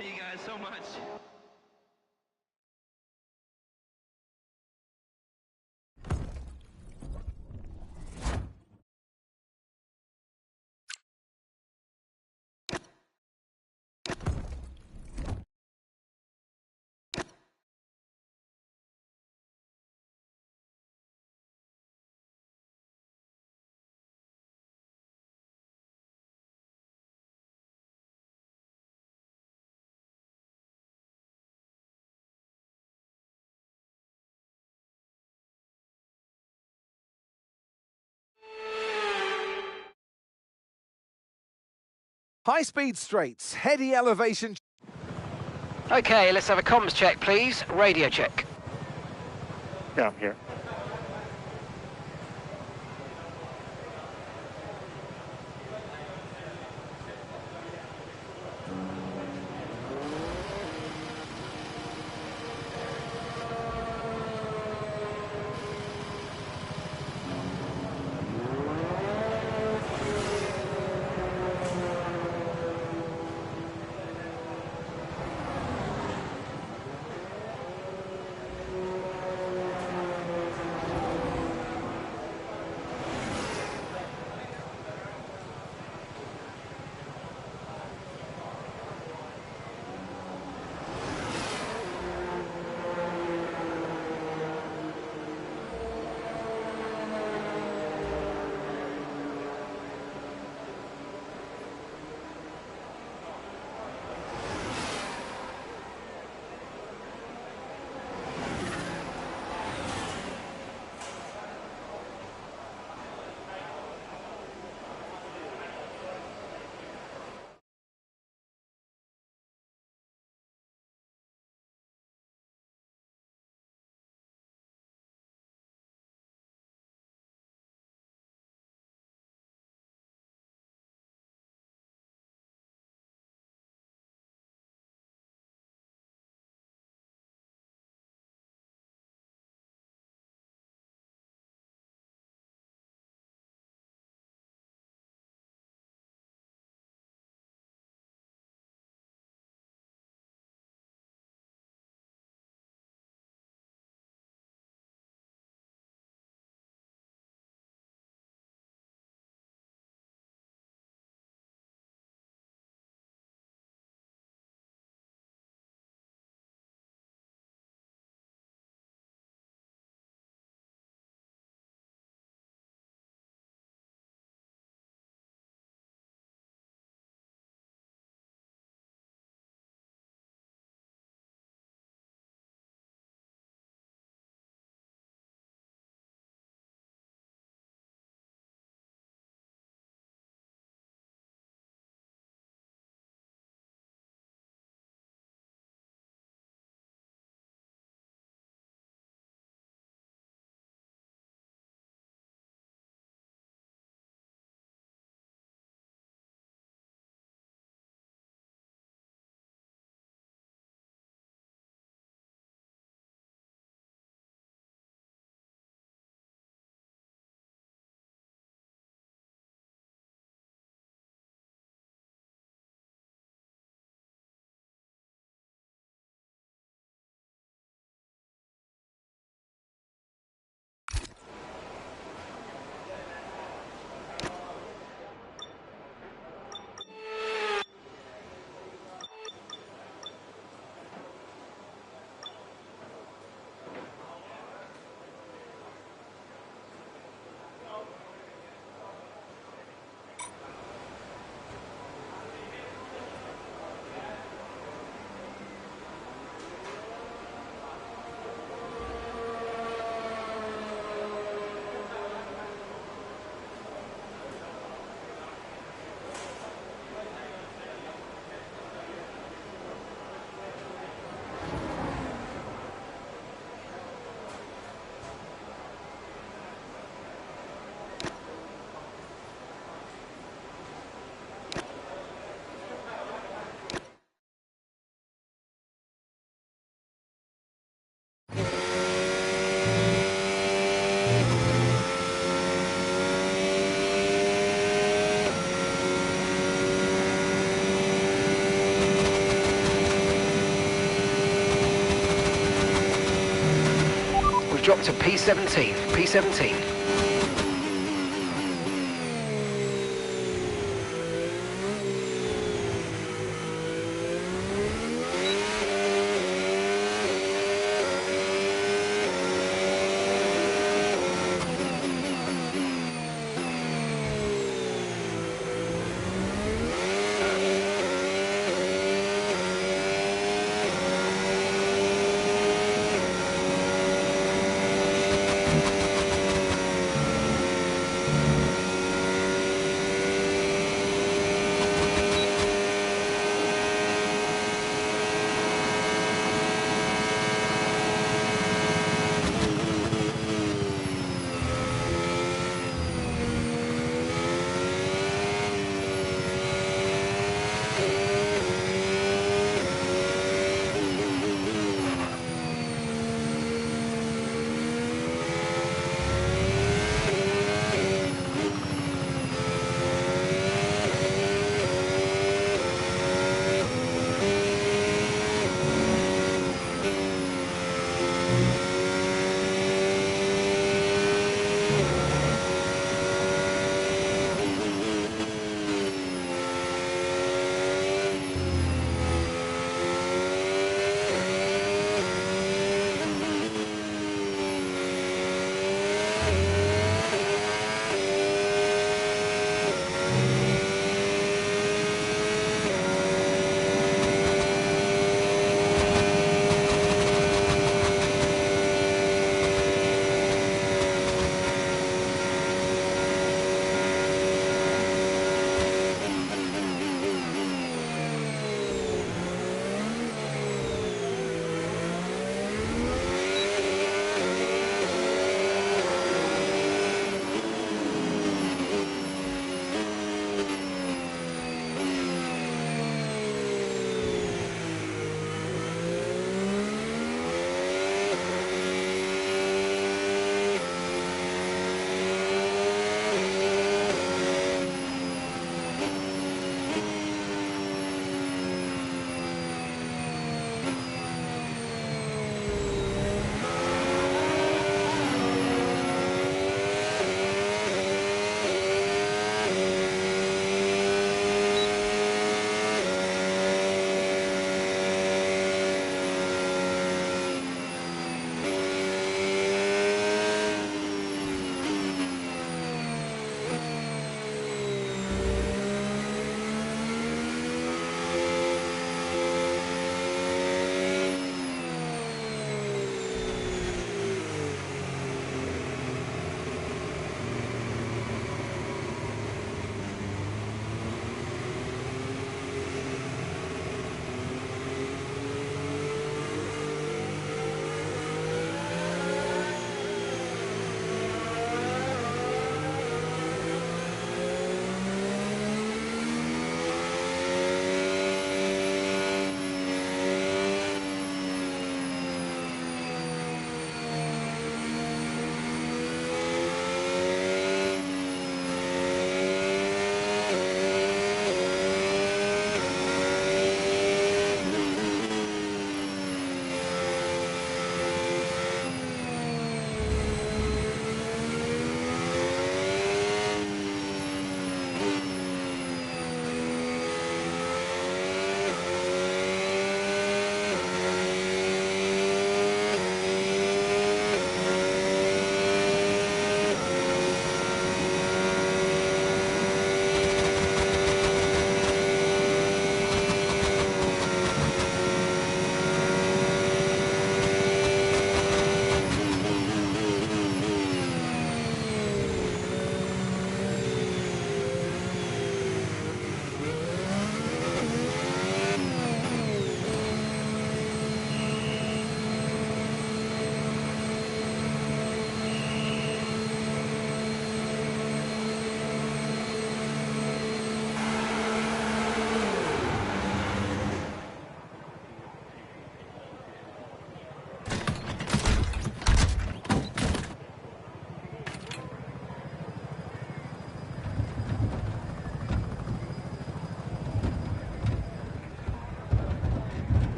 Thank you guys so much. High-speed straights, heady elevation. Okay, let's have a comms check, please. Radio check. Yeah, I'm here. We've dropped to P17. P17.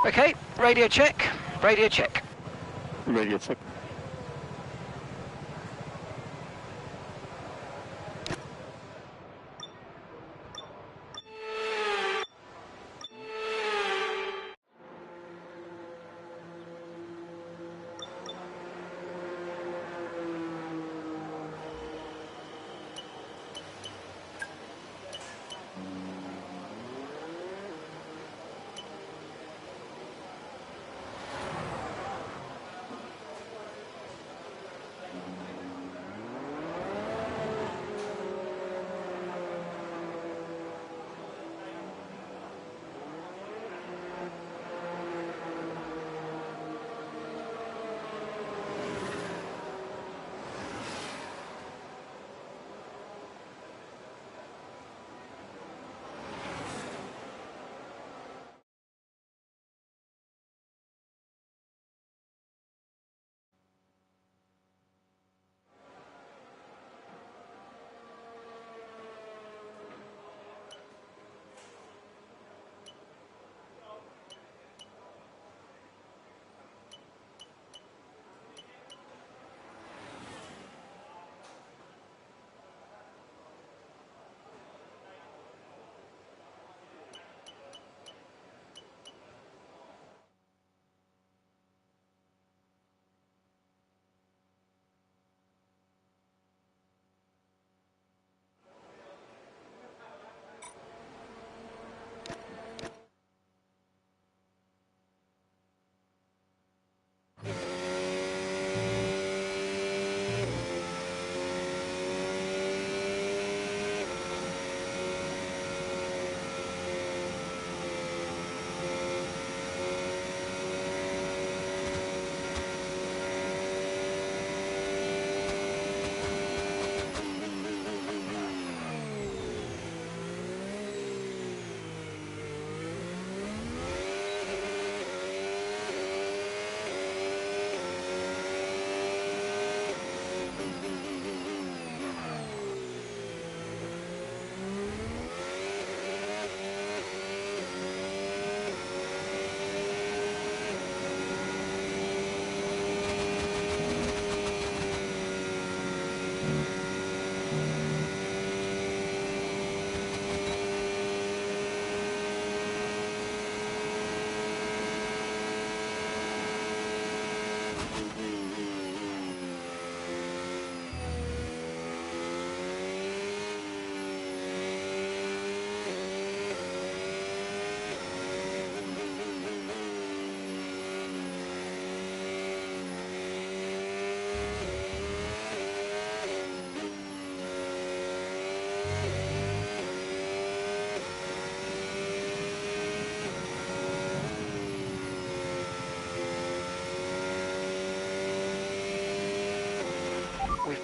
Okay, radio check. Radio check. Radio check.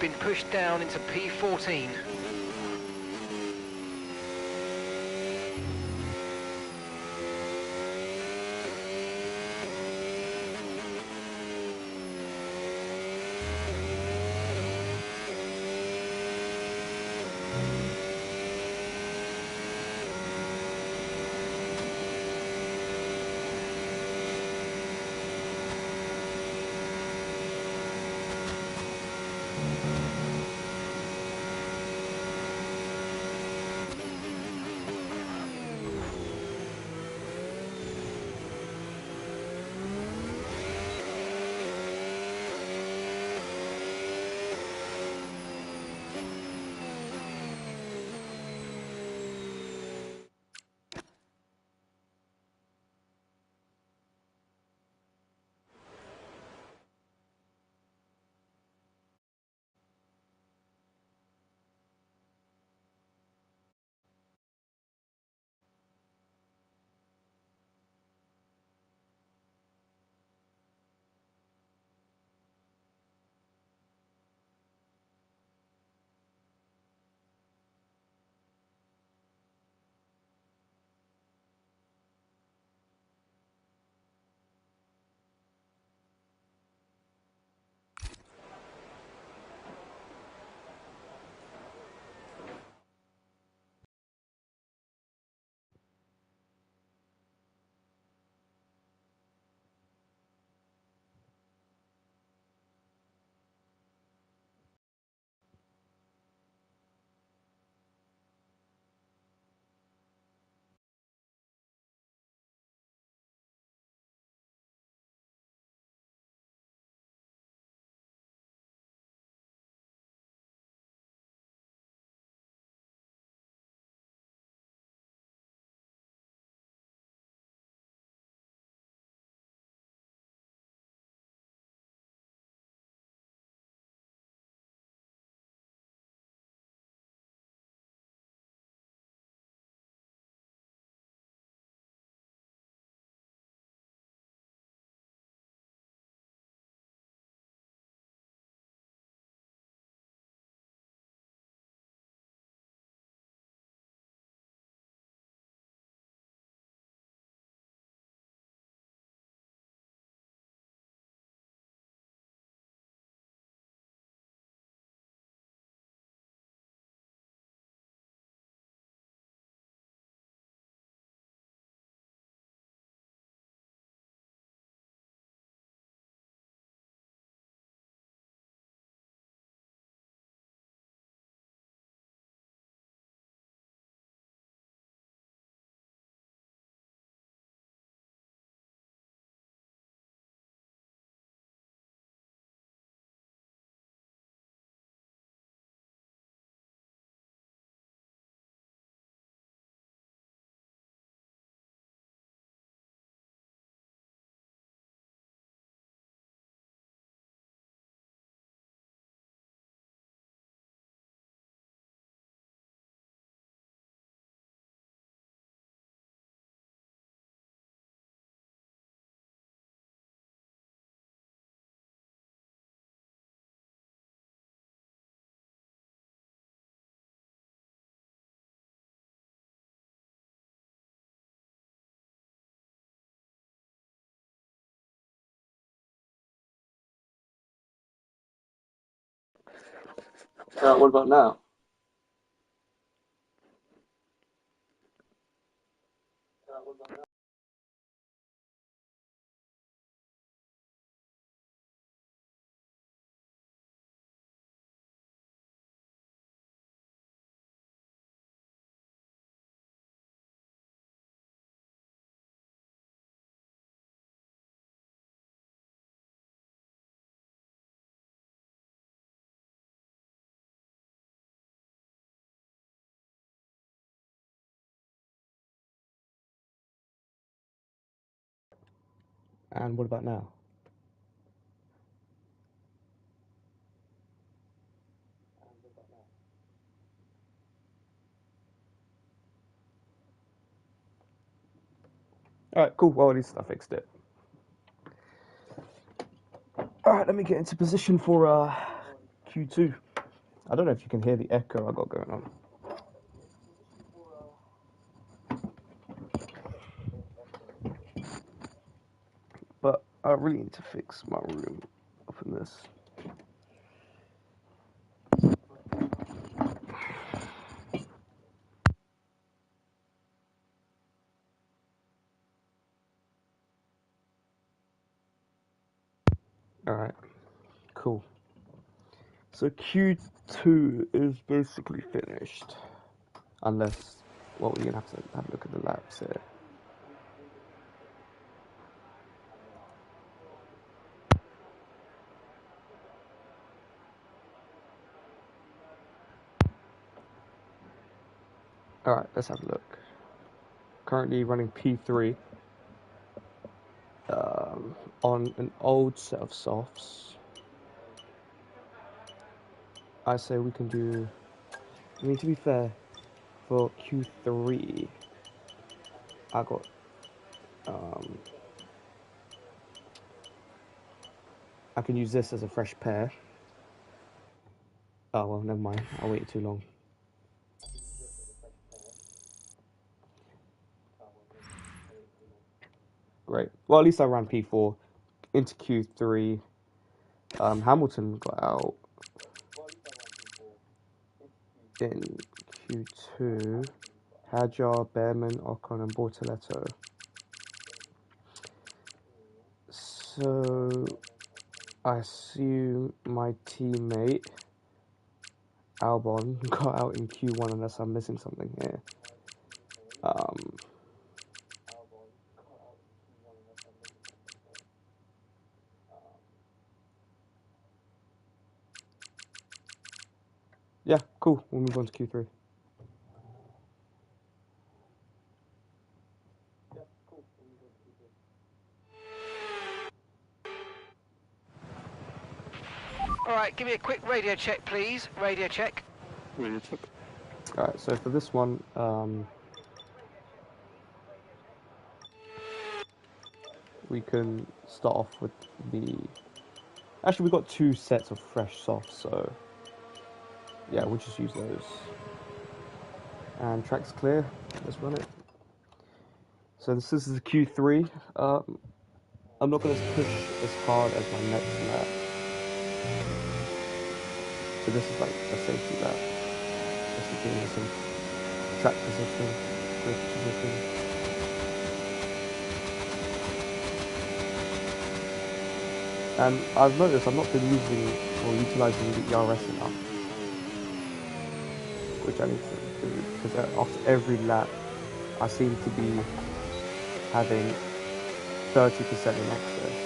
We've been pushed down into P14. What about now? And what about now? Alright, cool. Well, at least I fixed it. Alright, let me get into position for Q2. I don't know if you can hear the echo I got going on. But I really need to fix my room up in this. Alright, cool. So Q2 is basically finished. Unless, well, you're gonna have to have a look at the laps here. Alright, let's have a look. Currently running P3 on an old set of softs. I say we can do, I mean, to be fair, for Q3, I got, I can use this as a fresh pair. Oh, well, never mind. I waited too long. Great. Well, at least I ran P4 into Q3. Hamilton got out in Q2. Hadjar, Behrman, Ocon, and Bortoletto. So I assume my teammate Albon got out in Q1 unless I'm missing something here. Yeah, cool. We'll move on to Q3. Alright, give me a quick radio check, please. Radio check. Radio check. Alright, so for this one, we can start off with the... Actually, we've got two sets of fresh softs, so... Yeah, we'll just use those. And track's clear. Let's run it. So this is the Q3. I'm not going to push as hard as my next lap. So this is like a safety lap. Just to give me some track position, grid position. And I've noticed I've not been using or utilising the ERS enough, which I need to do, because after every lap I seem to be having 30% in excess.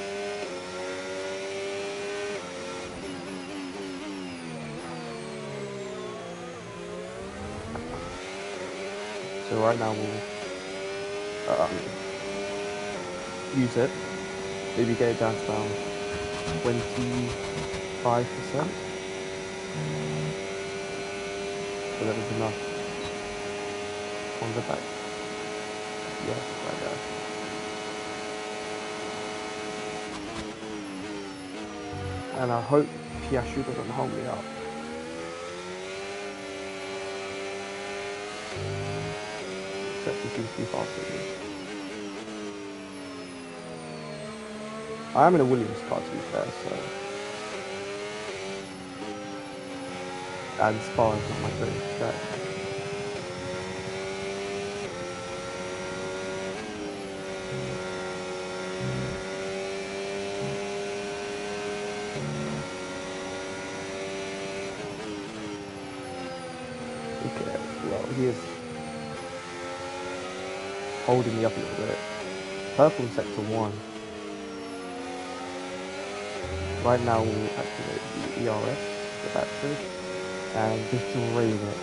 So right now we'll use it, maybe get it down to around 25%. So that is enough on the back. Yeah, right there. And I hope Piastri doesn't hold me up. Except he seems to be faster than me. I am in a Williams car, to be fair, so... And Spa is not my greatest track. Okay, well, he is holding me up a little bit. Purple in sector 1. Right now we'll activate the ERS, the battery, and just drain it.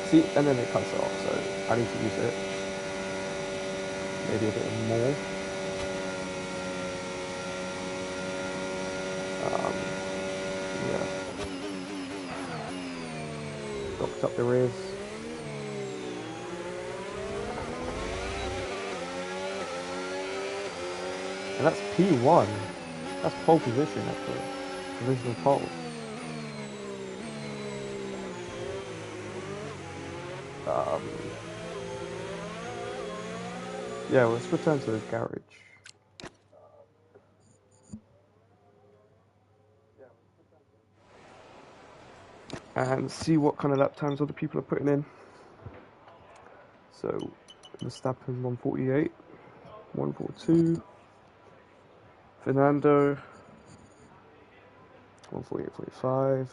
See, and then it cuts it off, so I need to use it. Maybe a bit more. Yeah. Locked up the rears. And that's P1. That's pole position, actually. Provisional pole. Yeah, well, let's return to the garage. And see what kind of lap times other people are putting in. So, Verstappen 148, 142, Fernando 148.45.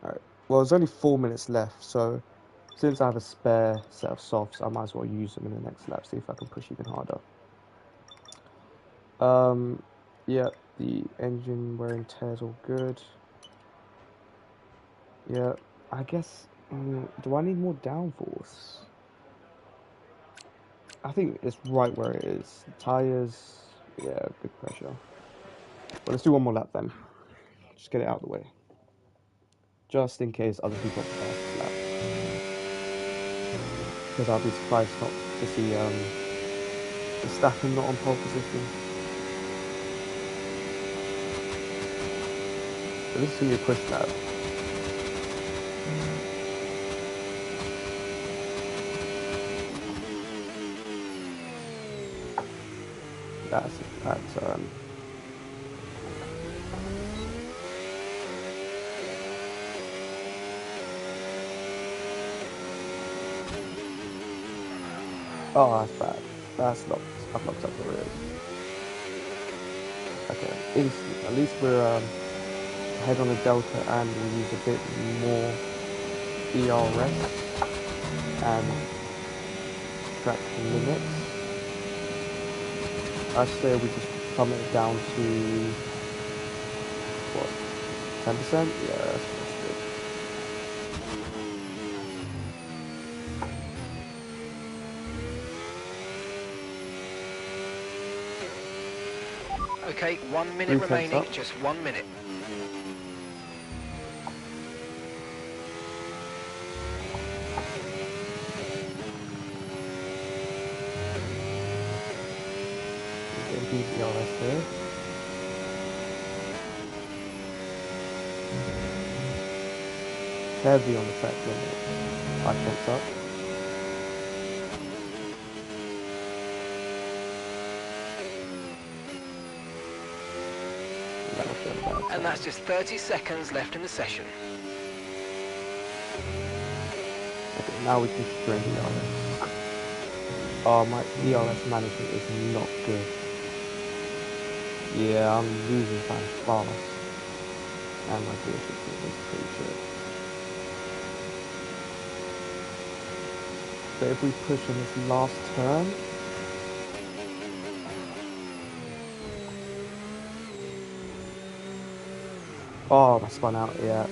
Alright, well, there's only 4 minutes left, so since I have a spare set of softs, I might as well use them in the next lap, see if I can push even harder. Yeah, the engine wear and tear is all good. Yeah, I guess, do I need more downforce? I think it's right where it is. Tires, yeah, good pressure. Well, let's do one more lap then. Just get it out of the way. Just in case other people have the fastest lap. Because I'll be surprised not to see Verstappen not on pole position. So this is going to be a push lap. That's a bad turn. Oh, that's bad. That's locked. I've locked up the rears. Okay, at least we're ahead on the delta, and we'll use a bit more ERS and track limits. I say we just plummet it down to what, 10%? Yeah, that's good. Okay, 1 minute 3 tenths remaining, up. just 1 minute. Getting these ERS here. Heavy on the track limit. 5 tenths up. That was a bad And turn. that's just 30 seconds left in the session. Okay, now we can drain the ERS. Oh, my ERS management is not good. Yeah, I'm losing time fast. And my gear shifting is pretty shit. So if we push on this last turn, oh, I spun out, yeah.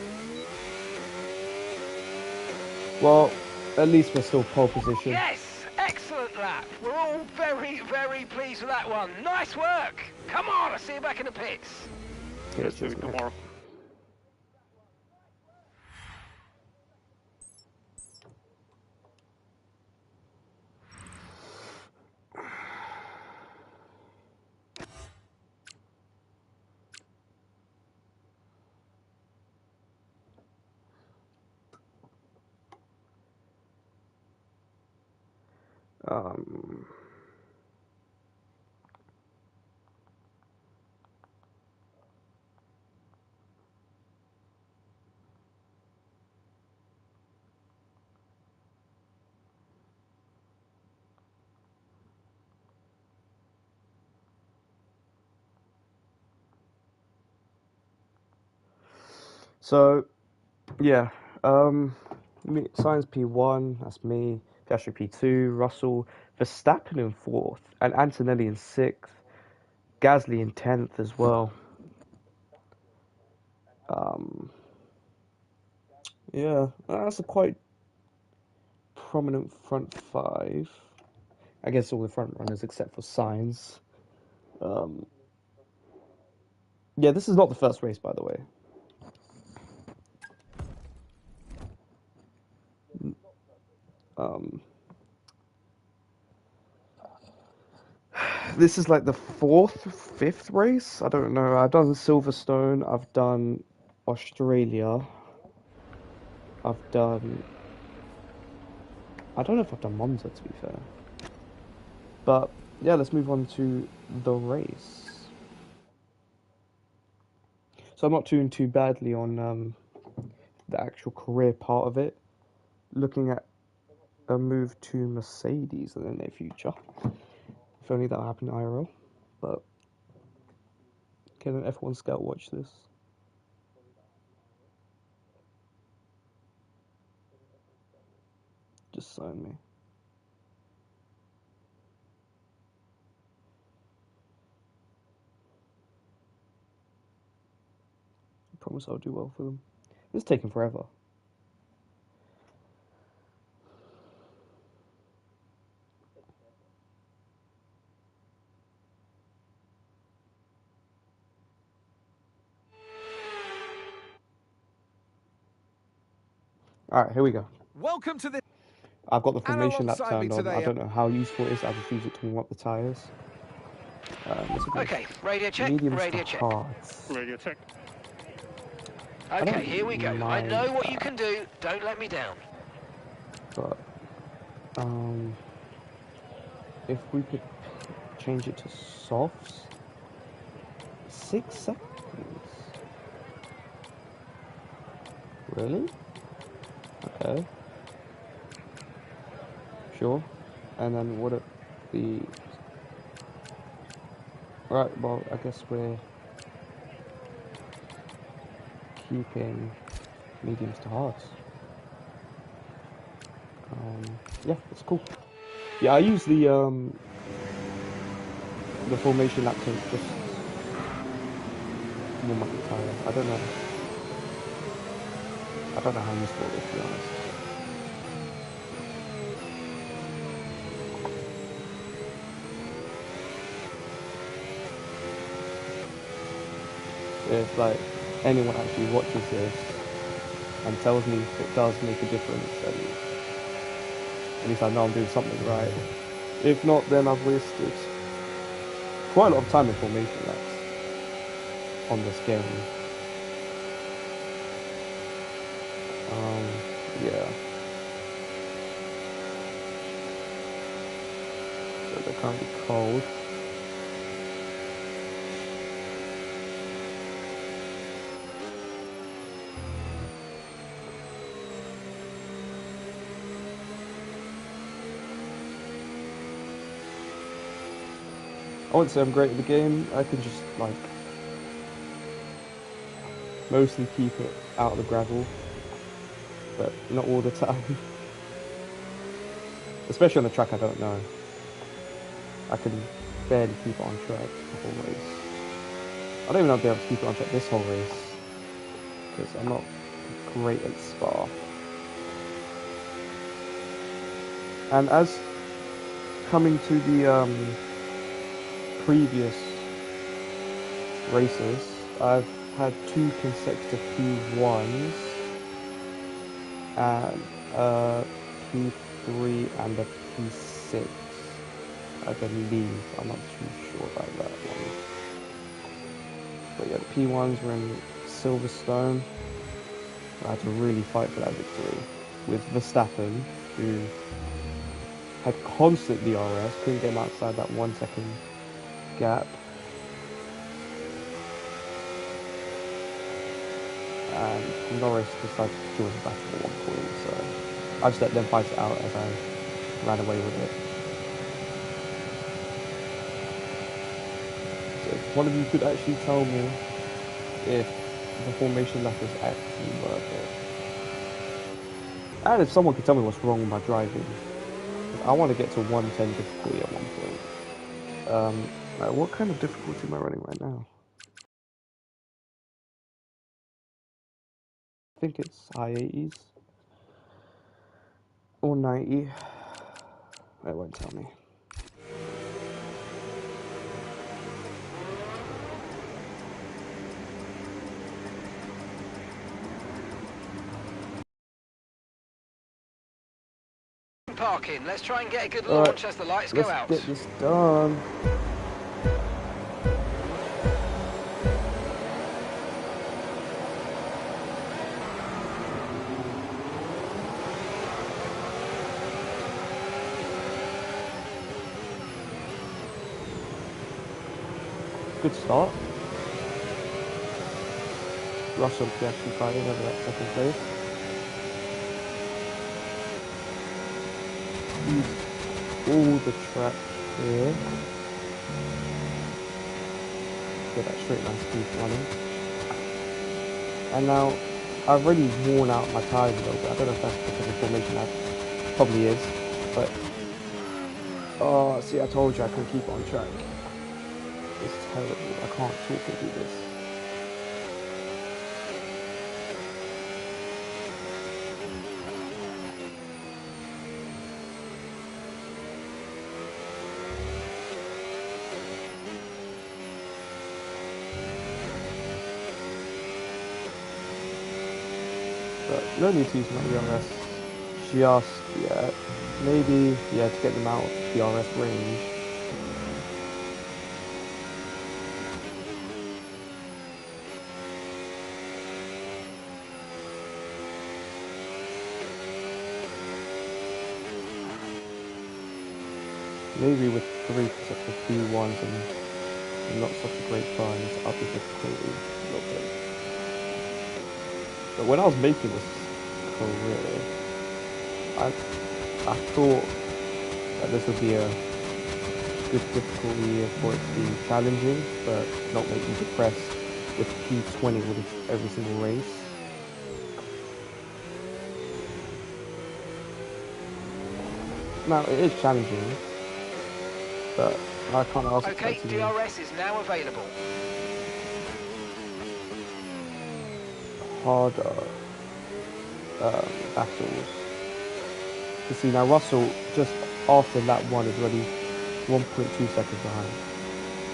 Well, at least we're still pole position. Yes! Excellent lap. We're all very, very pleased with that one. Nice work. Come on, I'll see you back in the pits. Yeah, Let's do cheers, it mate. tomorrow. Um, So, yeah, Science P1, that's me. Piastri P2, Russell, Verstappen in 4th, and Antonelli in 6th, Gasly in 10th as well. Yeah, that's a quite prominent front 5. I guess all the front runners except for Sainz. Yeah, this is not the first race, by the way. This is like the 4th, 5th race. I don't know. I've done Silverstone. I've done Australia. I've done. I don't know if I've done Monza, to be fair. But yeah, let's move on to the race. So I'm not doing too badly on the actual career part of it. Looking at a move to Mercedes in the near future. If only that happened in IRL. But can an F1 scout watch this? Just sign me. I promise I'll do well for them. It's taking forever. Alright, here we go. Welcome to the... I've got the And formation lap alongside me turned on. I today... don't know how useful it is. I just use it to warm up the tyres. Okay, radio check, Mediums radio to check. hards. Radio check. Okay, here we go. I know what you that. can do. Don't let me down. But if we could change it to softs, 6 seconds. Really? Okay. Sure. And then would it be? Right. Well, I guess we're keeping mediums to hards. Yeah, it's cool. Yeah, I use the formation lap to just warm up the tire. I don't know how useful it is, to be honest. If like anyone actually watches this and tells me if it does make a difference, then at least I know I'm doing something right. If not, then I've wasted quite a lot of time in formation laps on this game. Yeah. So they're currently cold. I wouldn't say I'm great at the game. I can just like mostly keep it out of the gravel, but not all the time. Especially on a track I don't know. I can barely keep it on track the whole race. I don't even know if I'll be able to keep it on track this whole race because I'm not great at Spa. And as coming to the previous races, I've had 2 consecutive P1s and a P3 and a P6, I believe. I'm not too sure about that one. But yeah, the P1s were in Silverstone. I had to really fight for that victory with Verstappen, who had constant DRS, couldn't get him outside that 1 second gap. And Norris decided to join the battle at one point, so I just let them fight it out as I ran away with it. So if one of you could actually tell me if the formation lap is actually worth it. And if someone could tell me what's wrong with my driving, 'cause I want to get to 110 difficulty at one point. Right, what kind of difficulty am I running right now? I think it's high 80s or 90. It won't tell me. Parking. Let's try and get a good All right, launch as the lights go let's out. get this done. Good start. Russell actually fighting over that second place. Use all the track here. Get that straight line speed running. And now I've already worn out my tires a little bit. I don't know if that's because of formation lap. Probably is. But oh, see, I told you I couldn't keep it on track. It's terrible. I can't talk and do this. But no need to use my ERS just yet. Maybe, yeah, to get them out of ERS range. Maybe with 3 consecutive B1s and not such a great fun, it's up the difficulty a little bit. But when I was making this career, I thought that this would be a good difficulty for it to be challenging, but not make me depressed with P20 with every single race. Now, it is challenging, but I can't ask Okay, it to be DRS is now available. harder battles. You see, now Russell, just after lap 1, is already 1.2 seconds behind.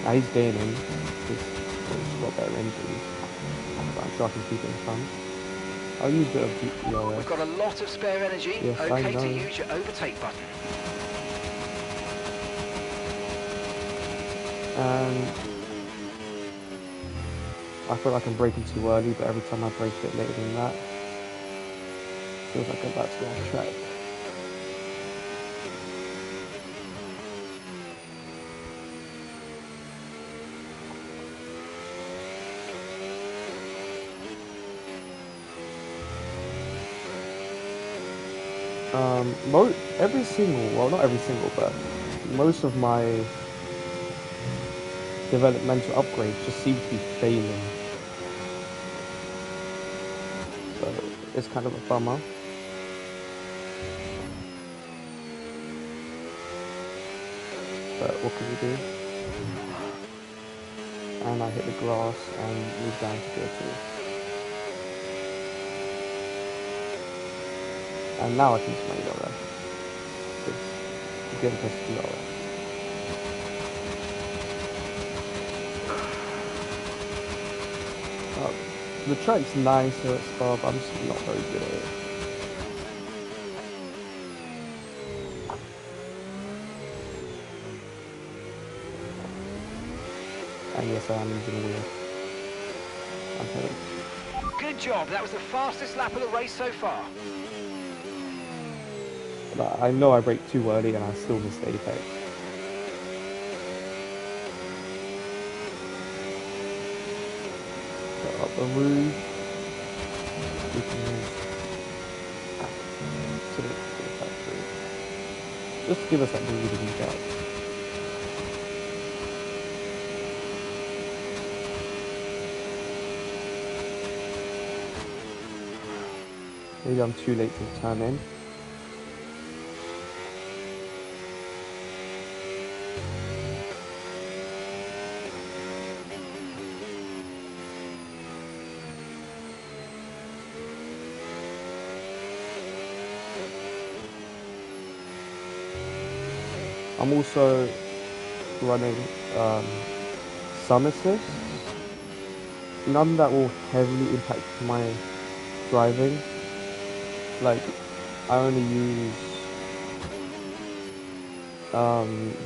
Now he's gaining, because he's got better engine, but I'm sure I can keep it in front. I'll use a bit of DRS. We've got a lot of spare energy. Yes, I Okay know. to use your overtake button. And I feel like I'm braking too early, but every time I brake a bit later than that, feels like I'm about to go off track. Every single, well, not every single, but most of my developmental upgrades just seem to be failing. So it's kind of a bummer. But what can you do? And I hit the grass and moved down to gear 2. And now I can use my ERS. Again, press ERS. The track's nice, so it's far, but I'm just not very good at it. And yes, I am using a wheel. I'm heading. Good job. That was the fastest lap of the race so far. But I know I braked too early and I still missed the apex. Got up the roof. We can move to the factory. Just to give us that breathing gap. Maybe I'm too late to turn in. I'm also running sun assist. None that will heavily impact my driving. Like, I only use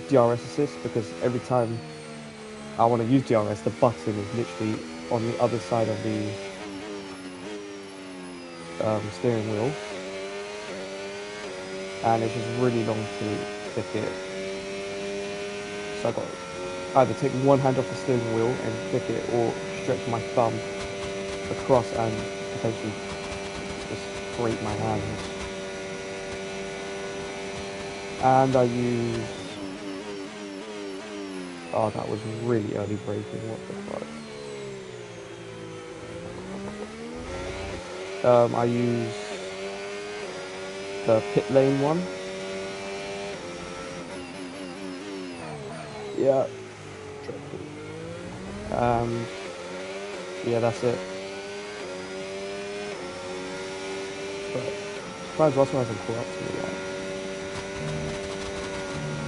DRS assist because every time I want to use DRS, the button is literally on the other side of the steering wheel, and it's just really long to click it. So I got to either take one hand off the steering wheel and click it, or stretch my thumb across and potentially just break my hands. And I use... Oh, that was really early braking, what the fuck. I use the pit lane one. Yeah. Yeah, that's it. But surprised Russell hasn't caught up to me yet.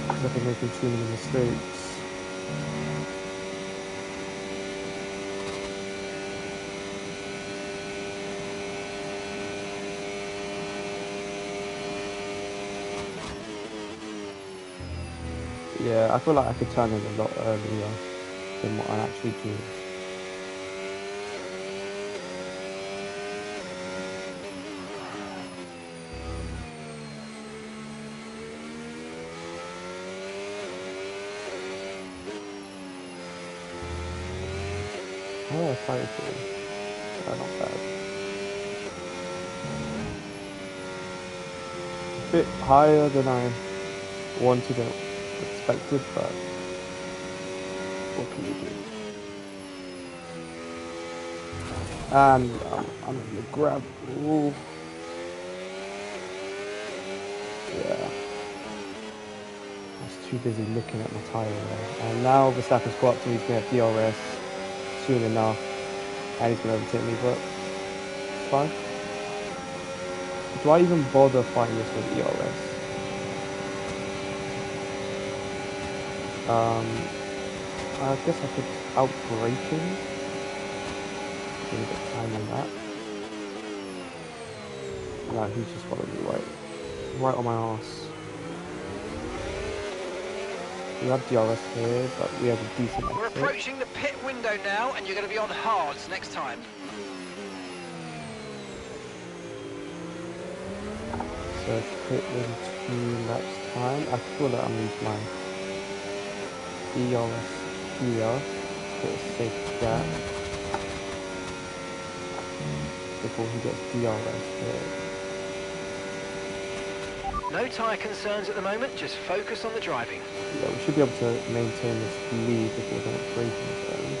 Because I've been making too many mistakes. Yeah, I feel like I could turn in a lot earlier than what I actually do. Oh, fire tool. Not bad. A bit higher than I wanted or expected, but what can you do? And I'm in the grab. Ooh. Yeah. I was too busy looking at my tyre there. And now Verstappen's got up to me, he's going to have DRS soon enough. And he's going to overtake me, but it's fine. Do I even bother fighting this with ERS? I guess I could outbrake him. Give a bit of time on that. No, he's just following me right on my arse. We have DRS here, but we have a decent exit. We're approaching the pit window now, and you're going to be on hards next time. So pit in 2 laps time. I feel that I'm using my DRS here. Get a safe gap before he gets DRS here. No tyre concerns at the moment, just focus on the driving. Yeah, we should be able to maintain this lead before the next braking zone.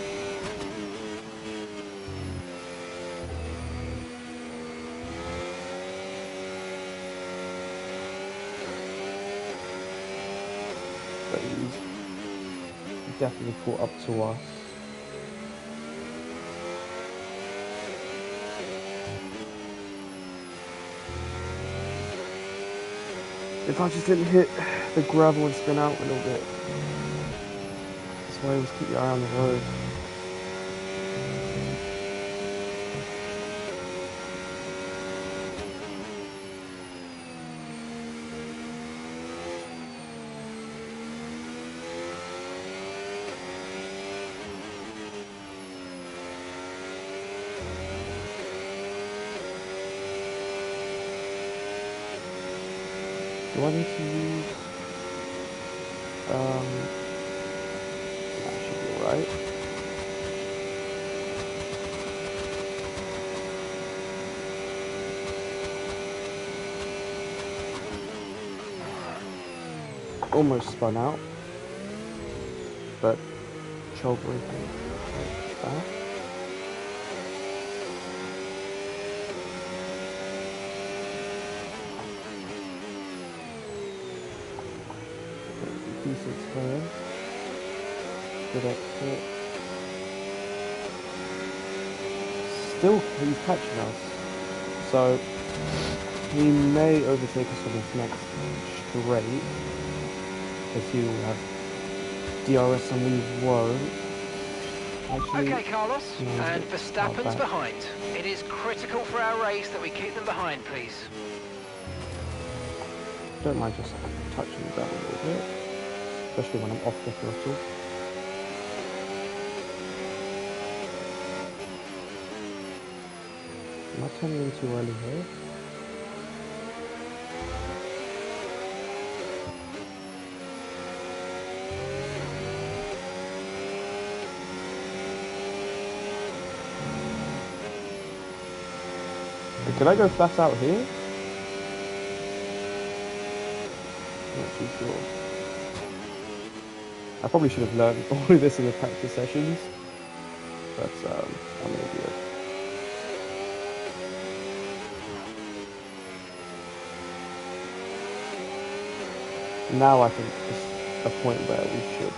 But he's definitely caught up to us. If I just didn't hit the gravel and spin out a little bit. That's why I always keep your eye on the road. Do I need to use that should be alright. Almost spun out, but choke braking back. turn. Good exit. Still, he's catching us. So, he may overtake us on his next straight. Because he will have DRS and we won't. Actually, Okay, Carlos, no, and it's Verstappen's back. behind. It is critical for our race that we keep them behind, please. Don't mind just touching the ground a little bit. Especially when I'm off the throttle. Am I turning in too early here? Did I go flat out here? Not too sure. I probably should have learned all of this in the practice sessions, but I'm an idiot. Now I think it's a point where we should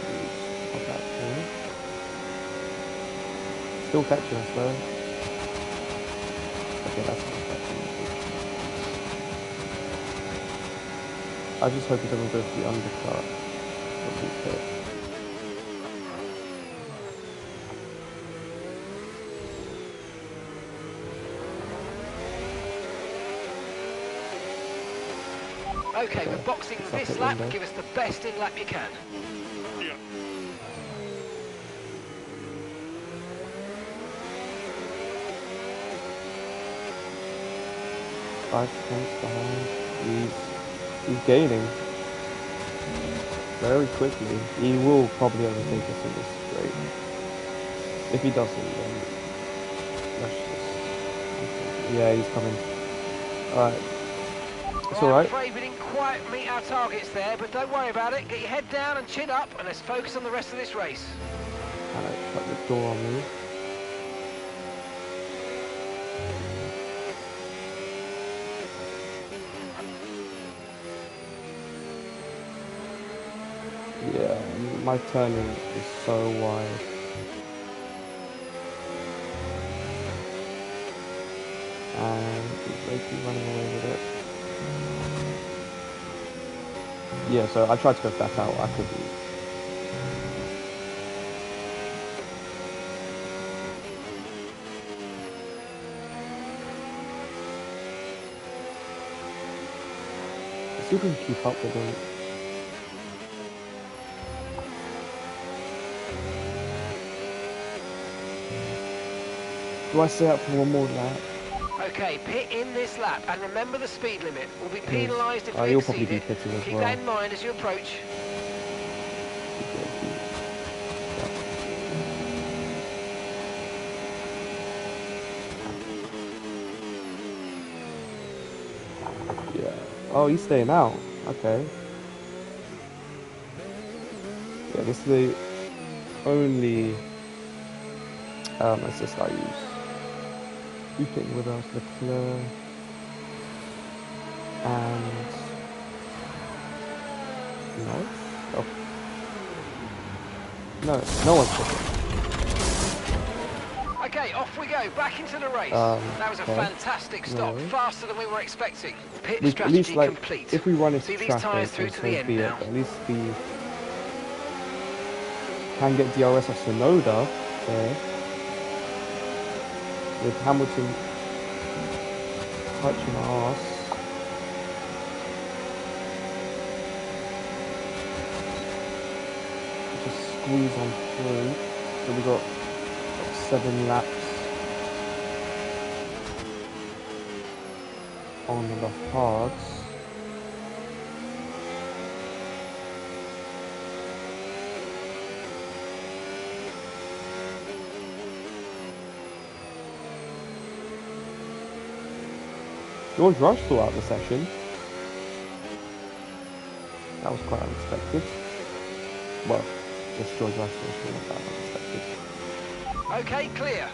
use contact here. Still catching us though. Okay, that's not catching us. I just hope he doesn't go for the undercut. That'll be good. Okay, we're boxing this lap. Give us the best in lap you can. Yeah. Five tenths behind. He's gaining very quickly. He will probably overtake us in this straight. If he doesn't, then let's just... Yeah, he's coming. Alright. It's Well, I'm alright. afraid we didn't quite meet our targets there, but don't worry about it. Get your head down and chin up, and let's focus on the rest of this race. And I shut the door on me. Yeah, my turning is so wide. And they keep running away with it. Yeah, so I tried to go flat out, I couldn't. Let's see if we can keep up with them. Do I stay up for one more lap? Okay, pit in this lap, and remember the speed limit. We'll be penalised if we you'll probably exceed be it. pitting as Keep well. that in mind as you approach. Yeah. Oh, he's staying out. Okay. Yeah, this is the only assist I use. Who's pitting with us? Leclerc. And... No? Oh. No one's pitting. Okay, off we go, back into the race. That was a okay. fantastic stop, No. faster than we were expecting. Pit At strategy least, like, complete. if we run into See these traffic, tyres through then to the so end be it. now. But at least we can get DRS off Sonoda there. With Hamilton touching our ass. Just squeeze on through. So we got 7 laps on the hards. George Rush throughout the session. That was quite unexpected. Well, this George Rush was not that unexpected. Okay, clear.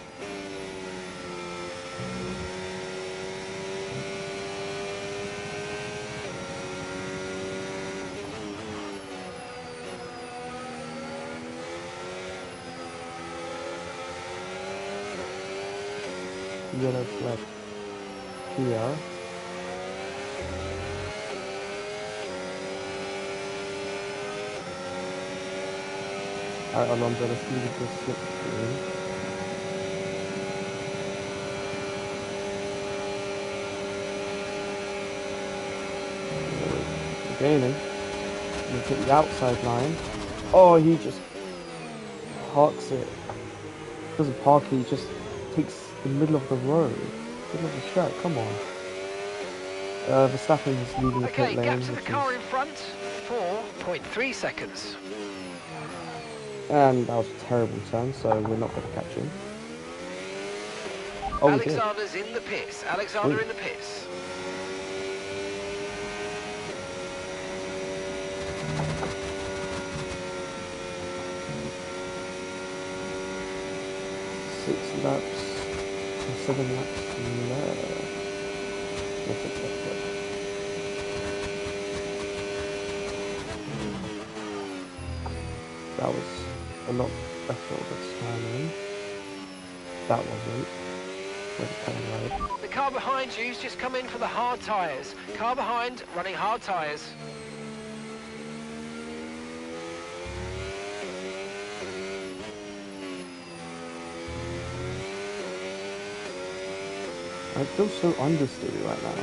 yellow flag here. Alright, Alonso, let's leave it to slipstream. We're gaining. We'll take the outside line. Oh, he just parks it. Doesn't park it, he just takes the middle of the road. Middle of the track, come on. Verstappen is leaving the Okay, pit lane, gap to the which car is... in front, 4.3 seconds. And that was a terrible turn, so we're not going to catch him. Oh, we did. Alexander's in the pits. Alexander Sweet. in the pits. Six laps, 7 laps left. Yes, it's left. That was a lot better of a timing. That wasn't. Went kind of right. The car behind you's just come in for the hard tyres. Car behind running hard tyres. I feel so understeery right now.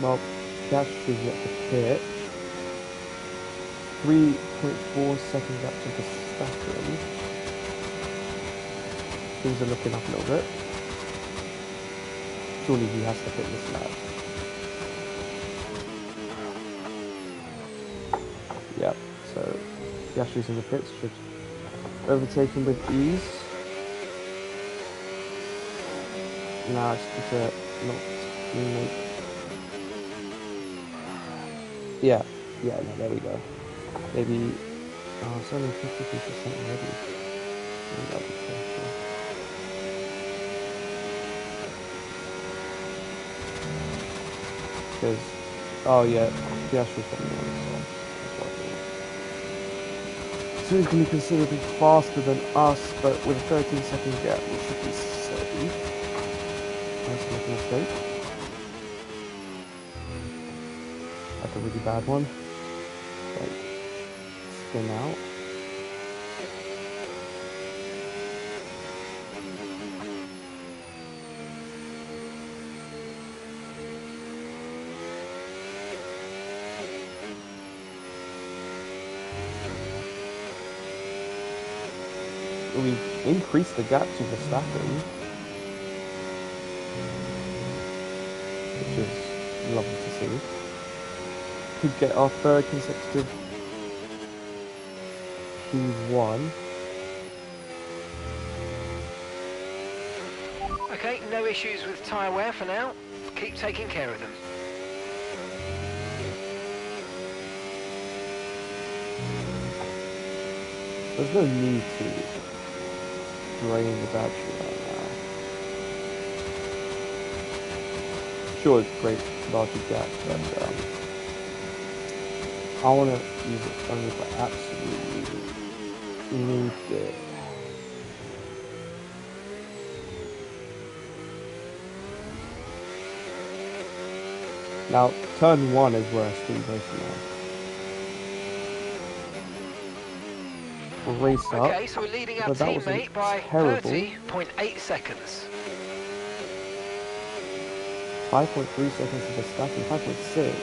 Well, Dash is yet to pit. 3.4 seconds up to the Verstappen. Things are looking up a little bit. Surely he has to pit this lap. Yep, so Yashu's in the pits, should overtake him with ease. Now it's just a not make. Yeah, no, there we go. Maybe it's only 53% already. Maybe that'll be careful. Because oh yeah, the Astro's got me on, so that's what I think. So he's gonna be considerably faster than us, but with a 13-second gap we should be safe. Nice to make a mistake. That's a really bad one. Like, spin out. We've increased the gap to Verstappen, which is lovely to see. Could get our third consecutive P1. Okay, no issues with tyre wear for now. Keep taking care of them. There's no need to drain the battery right now. Sure, it's great larger gap, but I want to use it only if I absolutely need it. Now, turn 1 is where I speed racing now. We'll race up. Okay, so we're leading our But that was a teammate by terrible 30.8 seconds. 5.3 seconds to Verstappen, 5.6.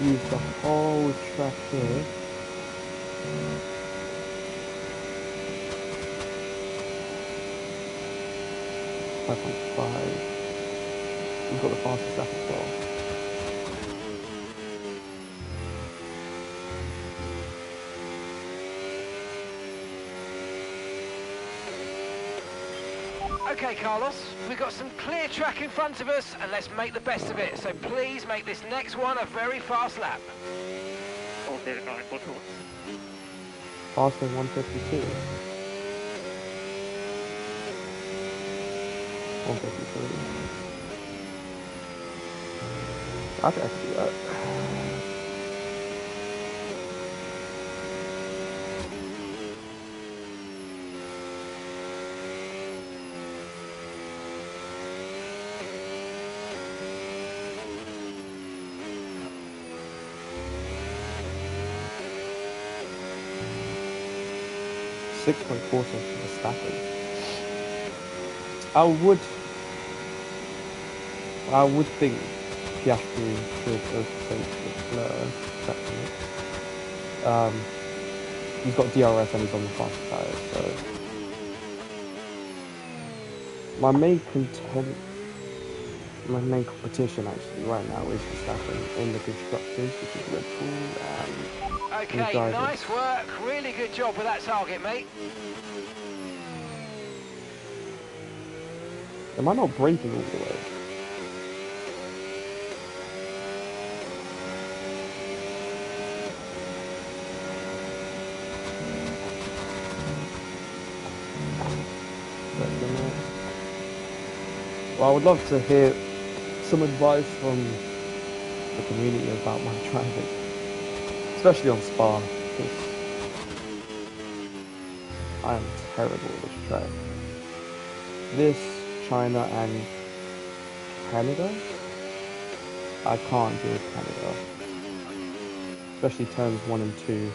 Use the whole track here. Five. We've got the fastest lap as well. Okay, Okay, Carlos, we've got some clear track in front of us, and let's make the best of it. So please make this next one a very fast lap. Okay, 942. Faster than 152. 153. I think I could do that. Six 6.4 seconds for Stafford. I would think Piastri should overtake Leclerc. Second. He's got DRS and he's on the fast tyre, so my main competition actually right now is Verstappen in the constructors, which is Red Bull and Okay, nice work. Really good job with that target, mate. Am I not braking all the way? Well, I would love to hear some advice from the community about my driving, especially on Spa, because I am terrible at this track. This, China, and Canada, I can't do Canada, especially turns 1 and 2.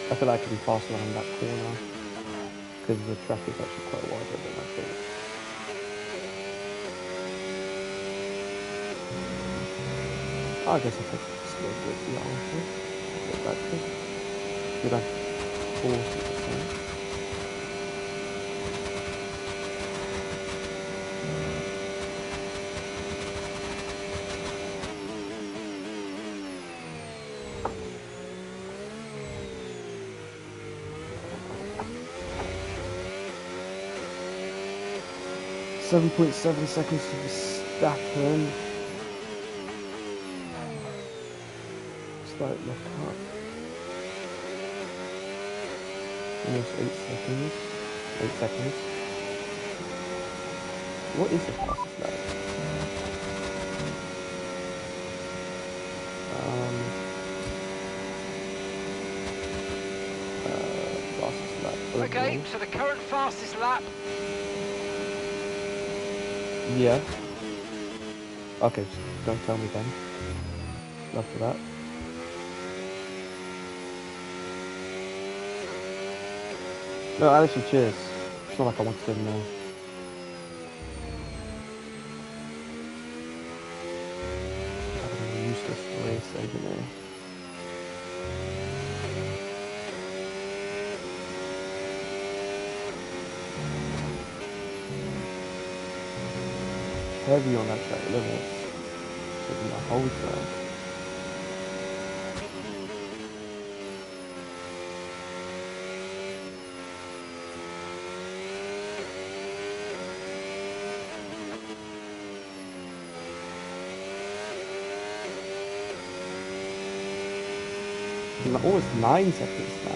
I feel like I can be faster around that corner because the track is actually quite wider than I thought. I guess I could still do the answer. Get back to it. Good at 40%. 7.7 seconds to Verstappen. Slight left up. Almost 8 seconds. 8 seconds. What is the fastest lap? Fastest lap. Okay, so the current fastest lap. Yeah. Okay, so don't tell me then. Love for that. No, actually, cheers. It's not like I wanted to know. Useless race engineer. Heavy on that track limits. Taking the whole track. Almost 9 seconds now.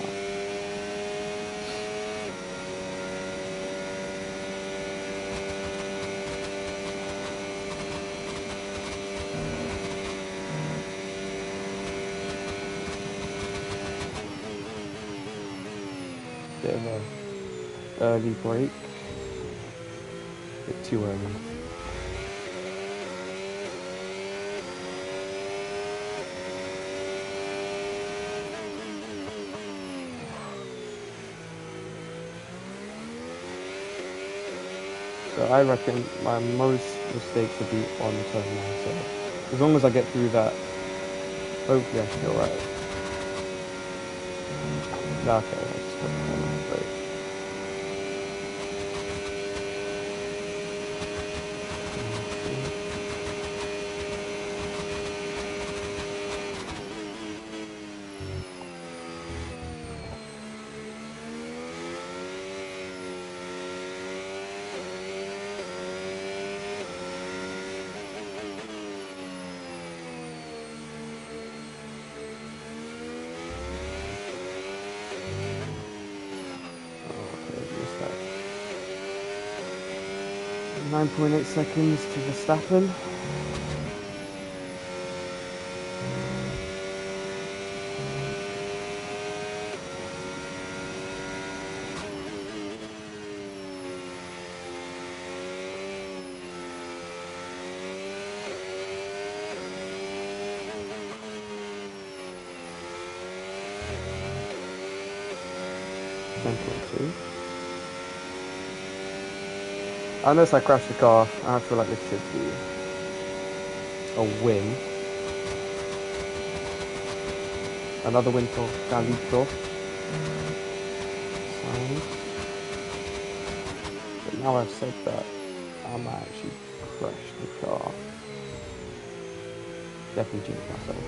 Bit of a early break. Bit too early. So So I reckon my most mistakes would be on turn 1. So as long as I get through that, hopefully I should be alright. Okay, I just got the corner. Great. Okay, missed that. 9.8 seconds to Verstappen. Unless I crash the car, I feel like this should be a win. Another win for CARLITO. But now I've said that, I might actually crash the car. Definitely jinx myself.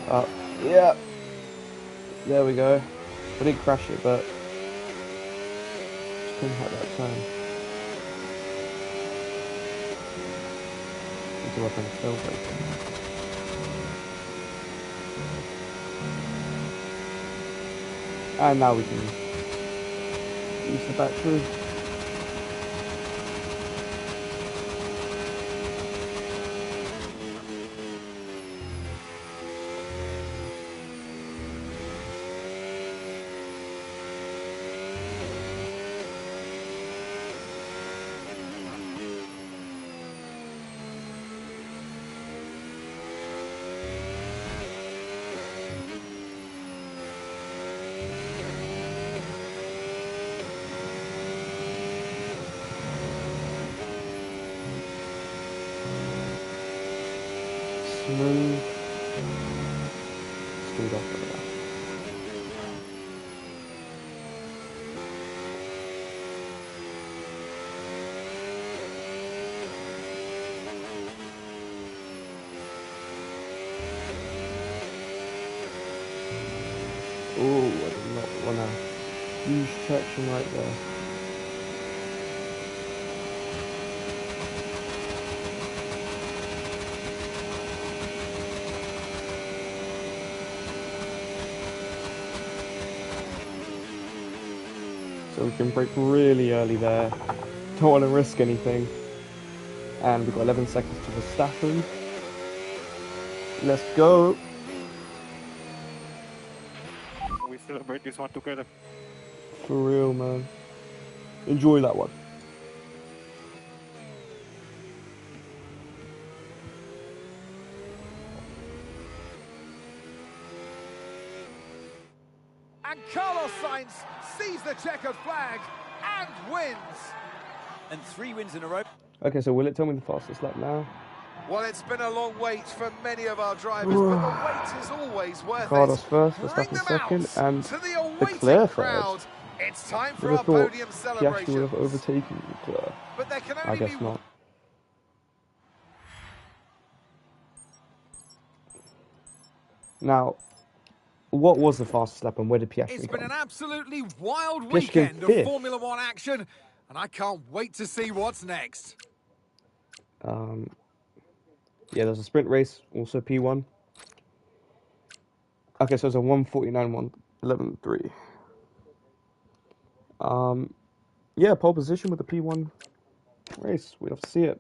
Oh, yeah. There we go. I didn't crash it, but just couldn't have that turn. Need to work on the tail braking. And now we can use the battery. Smooth. Speed off of that. Oh, I did not want to use traction right there. So we can brake really early there. Don't want to risk anything. And we've got 11 seconds to Verstappen. Let's go. We celebrate this one together. For real, man. Enjoy that one. And Carlos Sainz sees the checkered flag and wins. And 3 wins in a row. Okay, so will it tell me the fastest lap now? Well, it's been a long wait for many of our drivers, but the wait is always worth Carlos it. first, Bring Verstappen them second, out and to the awaiting Leclerc crowd. third. It's time for Would our have thought podium Piastri would celebrations. have overtaken Leclerc. But there can I only guess be not. Now, what was the fastest lap and where did Piastri It's come? been an absolutely wild Piastri came weekend of fifth. Formula One action, and I can't wait to see what's next. Yeah, there's a sprint race, also P1. Okay, so it's a 1:49, 1:11.3. Yeah, pole position with the P1 race. We'd have to see it.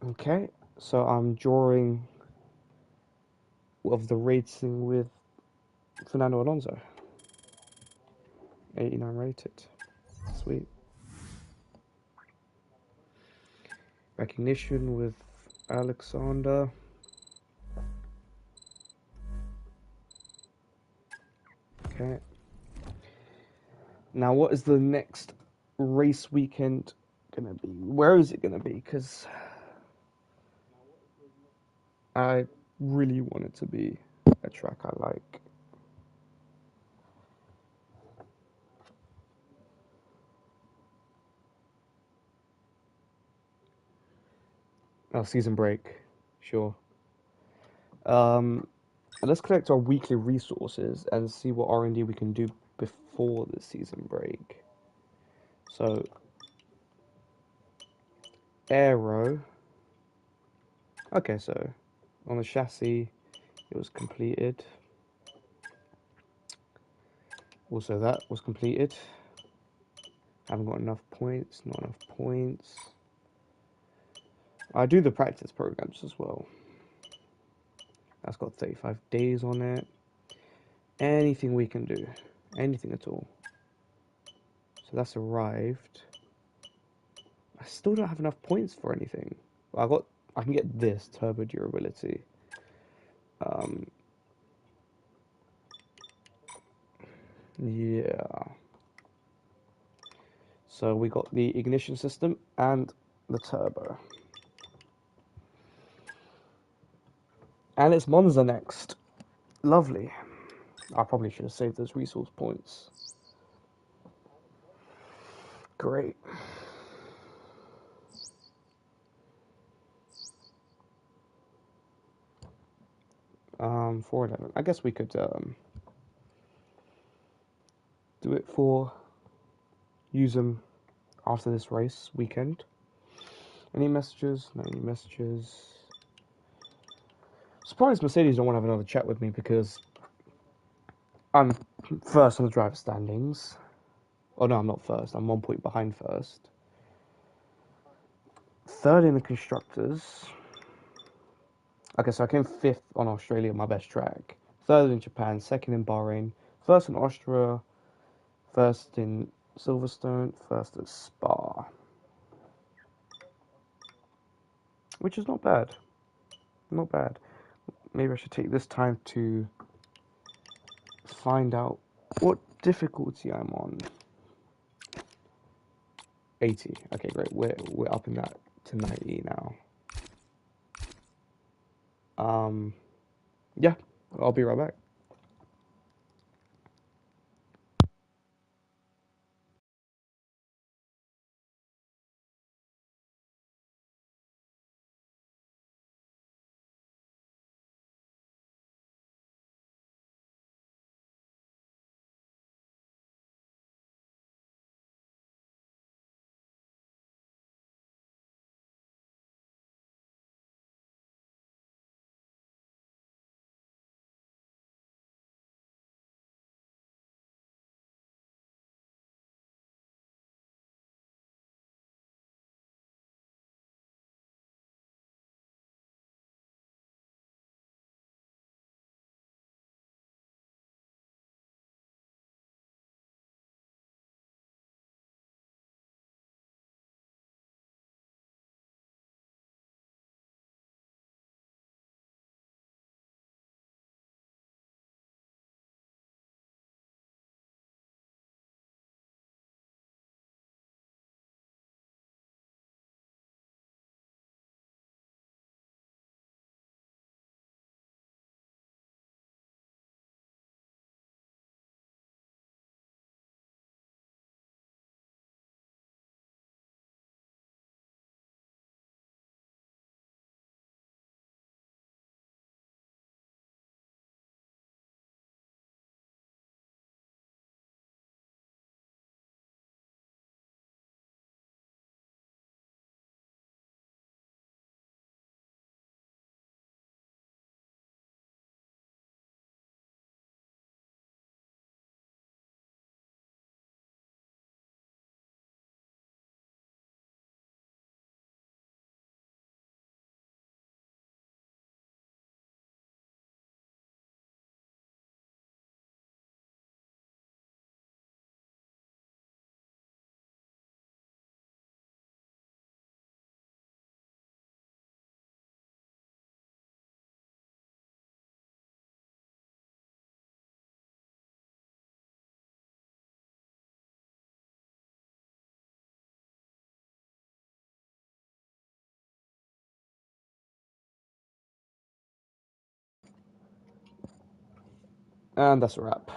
Okay, so I'm drawing of the racing with Fernando Alonso. 89 rated. Sweet. Recognition with Alexander. Okay. Now, what is the next race weekend gonna be? Where is it gonna be? Because I really want it to be a track I like. Oh, season break, sure. Let's collect our weekly resources and see what R&D we can do before the season break. So, aero. Okay, so on the chassis, it was completed. Also, that was completed. Haven't got enough points, not enough points. I do the practice programs as well. That's got 35 days on it. Anything we can do. Anything at all. So that's arrived. I still don't have enough points for anything. I can get this turbo durability. Yeah. So we got the ignition system and the turbo. And it's Monza next. Lovely. I probably should have saved those resource points. Great. 411. I guess we could do it for use them after this race weekend. Any messages? No, any messages. Surprised Mercedes don't want to have another chat with me because I'm first on the driver standings. Oh no, I'm not first. I'm 1 point behind first. Third in the constructors. Okay, so I came fifth on Australia, my best track. Third in Japan, second in Bahrain, first in Austria, first in Silverstone, first at Spa. Which is not bad. Not bad. Maybe I should take this time to find out what difficulty I'm on. 80. Okay, great. We're up in that to 90 now. Yeah, I'll be right back. And that's a wrap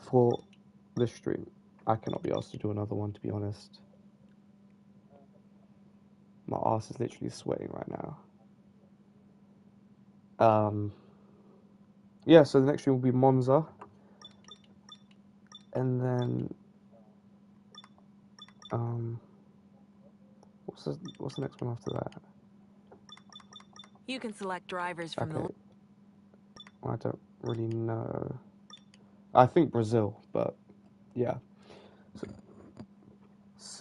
for this stream. I cannot be asked to do another one, to be honest. My ass is literally sweating right now. Yeah, so the next stream will be Monza. And then what's the next one after that? You can select drivers from Okay. I don't really know. I think Brazil, but yeah.